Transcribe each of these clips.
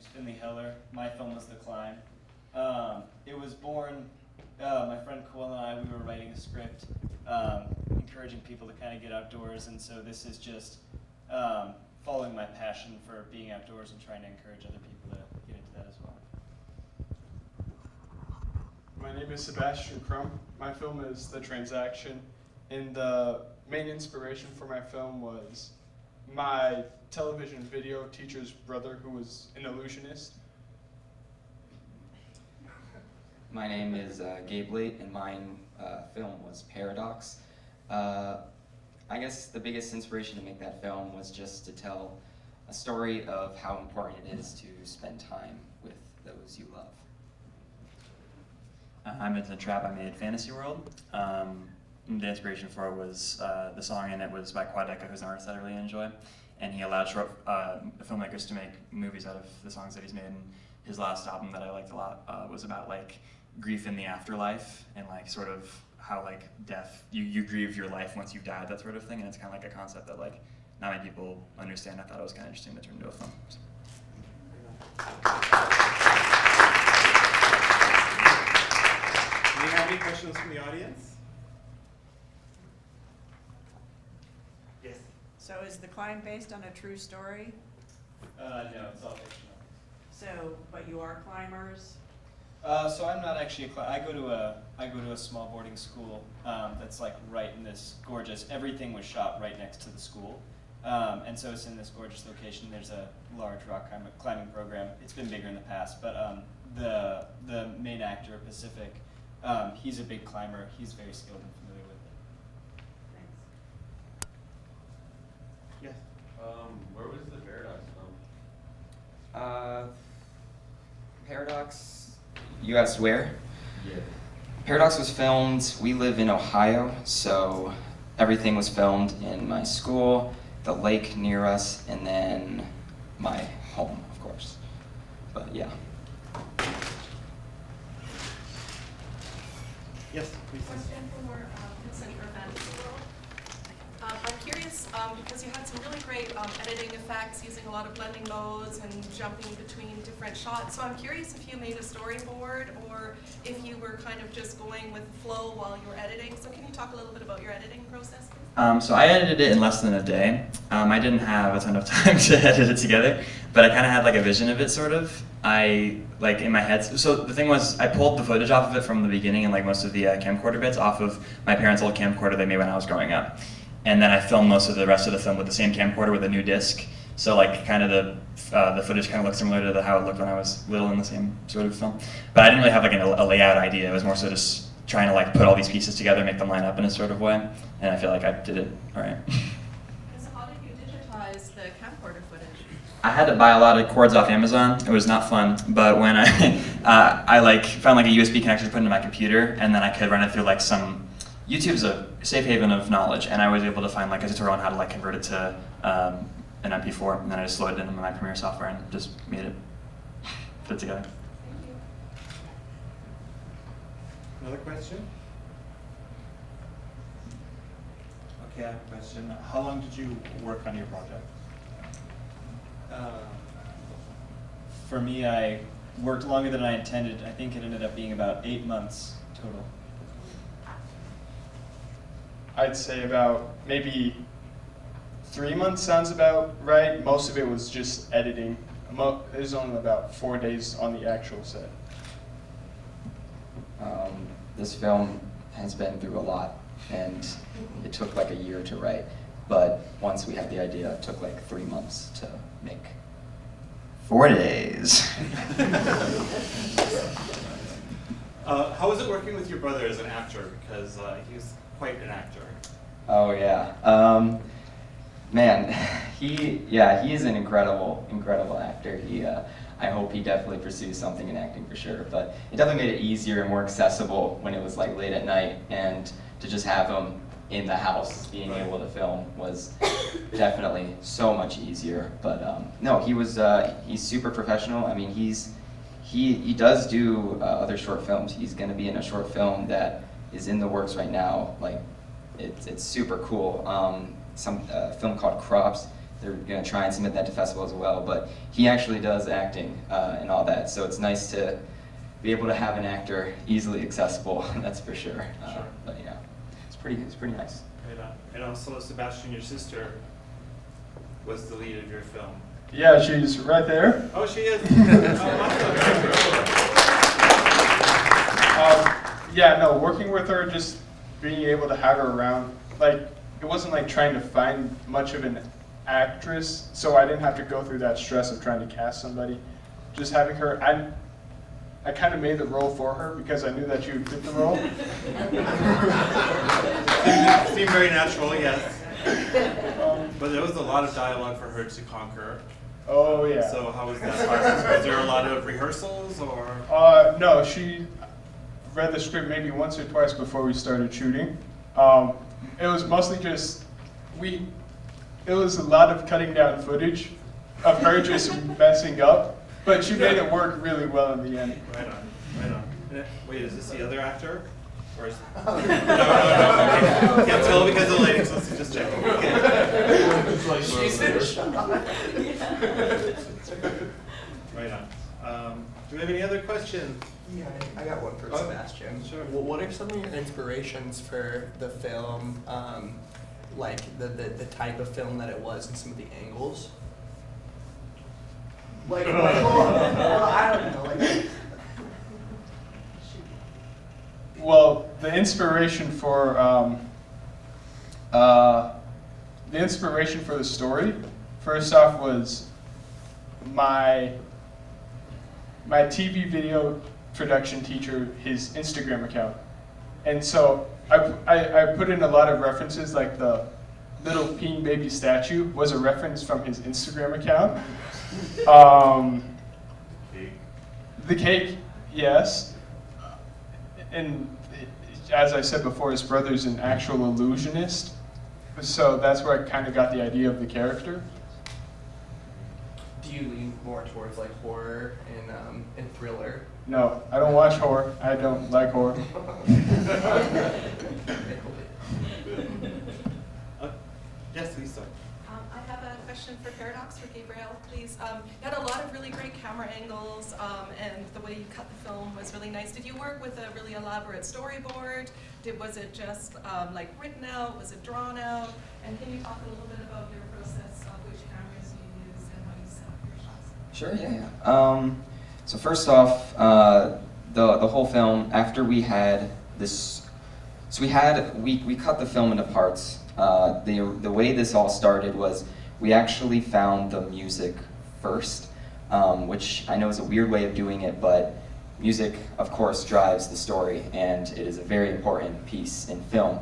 name's Finley Heller. My film was The Climb. It was born, my friend Cole and I, we were writing a script, encouraging people to kind of get outdoors, and so this is just following my passion for being outdoors and trying to encourage other people to get into that as well. My name is Sebastian Crump. My film is The Transaction, and the main inspiration for my film was my television video teacher's brother, who was an illusionist. My name is Gabe Liete, and my film was Paradox. I guess the biggest inspiration to make that film was just to tell a story of how important it is to spend time with those you love. I'm Vincent Trapp. I made Fantasy World. The inspiration for it was the song in it was by Quadeca, who's an artist that I really enjoy, and he allowed filmmakers to make movies out of the songs that he's made. And his last album that I liked a lot was about like grief in the afterlife and like sort of how like death, you grieve your life once you've died, that sort of thing, and it's kind of like a concept that like not many people understand. I thought it was kind of interesting to turn into a film. So. Do you have any questions from the audience? Yes. So is The Climb based on a true story? No, it's all fictional. So, but you are climbers? So I'm not actually I go to a small boarding school that's like right in this gorgeous. Everything was shot right next to the school, and so it's in this gorgeous location. There's a large rock climbing program. It's been bigger in the past, but the main actor, Pacific, he's a big climber. He's very skilled and familiar with it. Thanks. Yes. Where was the Paradox film? Paradox, you asked where? Yeah. Paradox was filmed, we live in Ohio, so everything was filmed in my school, the lake near us, and then my home, of course. But yeah. Yes, please. Question for Vincent Trapp. I'm curious, because you had some really great editing effects using a lot of blending modes and jumping between different shots. So I'm curious if you made a storyboard or if you were kind of just going with the flow while you were editing. So can you talk a little bit about your editing process, please? So I edited it in less than a day. I didn't have a ton of time to edit it together, but I kind of had like a vision of it, sort of. I, like in my head, so the thing was, I pulled the footage off of it from the beginning and like most of the camcorder bits off of my parents' old camcorder they made when I was growing up. And then I filmed most of the rest of the film with the same camcorder with a new disc. So like kind of the footage kind of looks similar to how it looked when I was little in the same sort of film. But I didn't really have like a layout idea. It was more so just trying to like put all these pieces together, make them line up in a sort of way. And I feel like I did it all right. So how did you digitize the camcorder footage? I had to buy a lot of cords off Amazon. It was not fun, but when I like found like a USB connector to put into my computer, and then I could run it through like some. YouTube's a safe haven of knowledge, and I was able to find like a tutorial on how to like convert it to an MP4, and then I just loaded it into my Premiere software and just made it fit together. Thank you. Another question? Okay, I have a question. How long did you work on your project? For me, I worked longer than I intended. I think it ended up being about 8 months total. I'd say about maybe 3 months sounds about right. Most of it was just editing. It was only about 4 days on the actual set. This film has been through a lot, and it took like a year to write. But once we had the idea, it took like 3 months to make. 4 days. How was it working with your brother as an actor? Because he was quite an actor. Oh yeah, man, he's an incredible actor. I hope he definitely pursues something in acting for sure. But it definitely made it easier and more accessible when it was like late at night, and to just have him in the house being able to film was definitely so much easier. But no, he's super professional. I mean, he does do other short films. He's going to be in a short film that is in the works right now. Like, it's super cool. Some film called Crops. they're going to try and submit that to festival as well. But he actually does acting and all that, so it's nice to be able to have an actor easily accessible. That's for sure. Sure. But yeah, it's pretty nice. Right on. And also, Sebastian, your sister, was the lead of your film. Yeah, she's right there. Oh, she is. Yeah, no, working with her, just being able to have her around, like, it wasn't like trying to find much of an actress, so I didn't have to go through that stress of trying to cast somebody. Just having her, I kind of made the role for her because I knew that she would fit the role. Seemed very natural, yes. But there was a lot of dialogue for her to conquer. Oh, yeah. So how was that process? Was there a lot of rehearsals, or? No, she read the script maybe once or twice before we started shooting. It was mostly just, it was a lot of cutting down footage of her just messing up, but she made it work really well in the end. Right on, right on. Wait, is this the other actor? Or is no, okay. Can't tell because of the lighting, so let's just check. Right on. Do we have any other questions? Yeah, I got one for Sebastian. Sure. Well, what are some of your inspirations for the film, like the type of film that it was and some of the angles? Like well, I don't know. Like, Well, the inspiration for the story, first off, was my TV video production teacher, his Instagram account, and so I put in a lot of references, like the little peeing baby statue was a reference from his Instagram account. The cake, yes. And as I said before, his brother's an actual illusionist, so that's where I kind of got the idea of the character. do you lean more towards like horror and thriller? No, I don't watch horror. I don't like horror. Yes, Lisa. I have a question for Paradox for Gabriel, please. You had a lot of really great camera angles, and the way you cut the film was really nice. Did you work with a really elaborate storyboard? Was it just like written out? Was it drawn out? And can you talk a little bit about your process of which cameras you use and how you set up your shots? Sure, yeah. So first off, the whole film, after we had this, so we cut the film into parts. The way this all started was we actually found the music first, which I know is a weird way of doing it, but music, of course, drives the story, and it is a very important piece in film.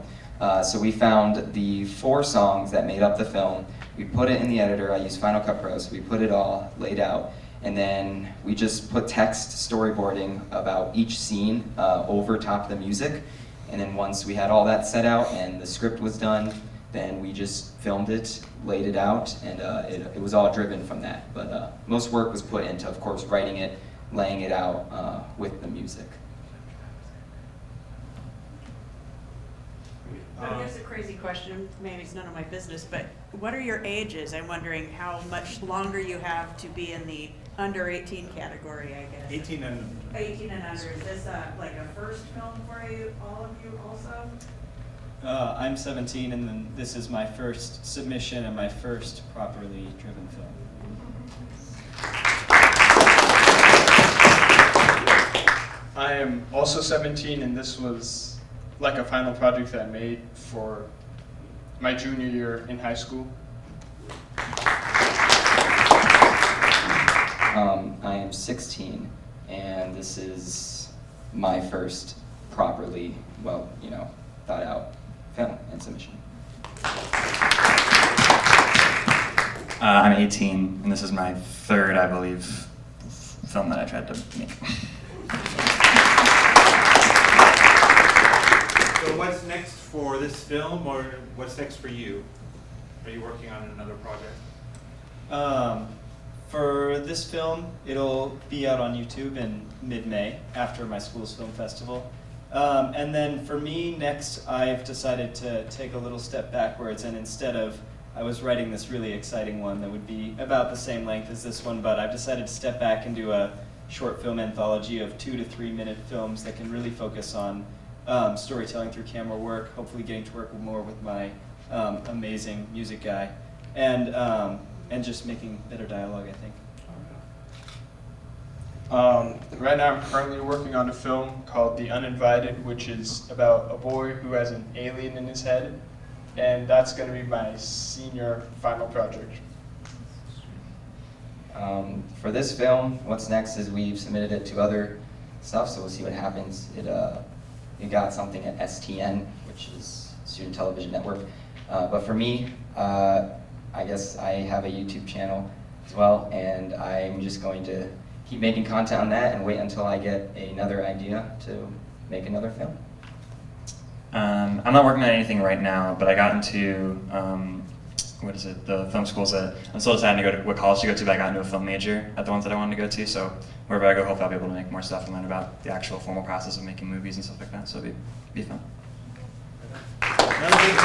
So we found the 4 songs that made up the film. We put it in the editor. I used Final Cut Pro, so we put it all laid out. And then we just put text storyboarding about each scene over top of the music. And then once we had all that set out and the script was done, then we just filmed it, laid it out, and it was all driven from that. But most work was put into, of course, writing it, laying it out with the music. Here's a crazy question, maybe it's none of my business, but what are your ages? I'm wondering how much longer you have to be in the under 18 category, I guess. 18 and 18 and under. Is this like a first film for you, all of you also? I'm 17, and then this is my first submission and my first properly driven film. I am also 17, and this was like a final project that I made for my junior year in high school. I am 16, and this is my first properly, well, thought out film and submission. I'm 18, and this is my third, I believe, film that I tried to make. So what's next for this film, or what's next for you? Are you working on another project? For this film, it'll be out on YouTube in mid-May after my school's film festival. And then for me, next, I've decided to take a little step backwards, and instead of I was writing this really exciting one that would be about the same length as this one, but I've decided to step back and do a short film anthology of 2 to 3 minute films that can really focus on storytelling through camera work, hopefully getting to work more with my amazing music guy, and just making better dialogue, I think. Right now I'm currently working on a film called The Uninvited, which is about a boy who has an alien in his head, and that's going to be my senior final project. For this film, what's next is we've submitted it to other stuff, so we'll see what happens. It got something at STN, which is Student Television Network. But for me, I guess I have a YouTube channel as well, and I'm just going to keep making content on that and wait until I get another idea to make another film. I'm not working on anything right now, but I got into the film schools that I'm still deciding to go to what college to go to, but I got into a film major at the ones that I wanted to go to, so wherever I go, hopefully I'll be able to make more stuff and learn about the actual formal process of making movies and stuff like that, so it'll be fun. Another big